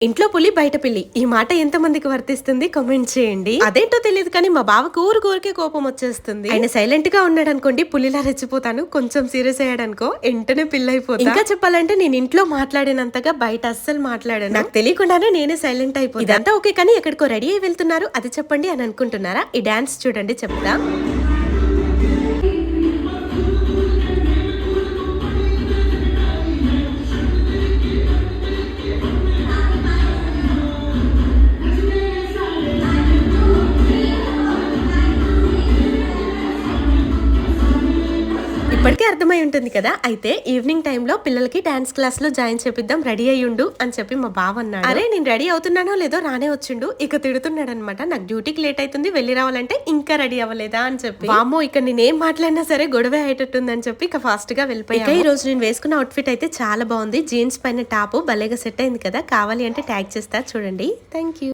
ఇంట్లో పులి బయట పిల్లి ఈ మాట ఎంత మందికి వర్తిస్తుంది కామెంట్ చేయండి. అదేంటో తెలియదు కానీ మా బావకు ఊరికే కోపం వచ్చేస్తుంది. ఆయన సైలెంట్ గా ఉన్నాడు అనుకోండి పులిలా రెచ్చిపోతాను, కొంచెం సీరియస్ అయ్యాడనుకో వెంటనే పిల్ల అయిపోతాను. ఇంకా చెప్పాలంటే నేను ఇంట్లో మాట్లాడినంతగా బయట అస్సలు మాట్లాడాను, నాకు తెలియకుండానే నేనే సైలెంట్ అయిపోతాను. ఇదంతా ఓకే కానీ ఎక్కడికో రెడీ అయి వెళ్తున్నారు అది చెప్పండి అని అనుకుంటున్నారా? ఈ డాన్స్ చూడండి చెప్తా. ఇప్పటికే అర్థమై ఉంటుంది కదా. అయితే ఈవినింగ్ టైంలో పిల్లలకి డాన్స్ క్లాస్ లో జాయిన్ చేపిద్దాం, రెడీ అయ్యుండు అని చెప్పి మా బావ అన్నాడు. అరే నేను రెడీ అవుతున్నానో లేదో రానే వచ్చిండు, ఇక తిడుతున్నాడు అనమాట. నాకు డ్యూటీకి లేట్ అవుతుంది వెళ్ళి రావాలంటే ఇంకా రెడీ అవ్వలేదా అని చెప్పి. వామ్మో ఇక్కడ నేను ఏం మాట్లాడినా సరే గొడవ అయ్యేటట్టుంది అని చెప్పి ఇక ఫాస్ట్ గా వెళ్ళిపోయా. ఈ రోజు నేను వేసుకున్న అవుట్ఫిట్ అయితే చాలా బాగుంది. జీన్స్ పైన టాప్ భలేగా సెట్ అయింది కదా. కావాలి అంటే ట్యాగ్ చేస్తా చూడండి. Thank you.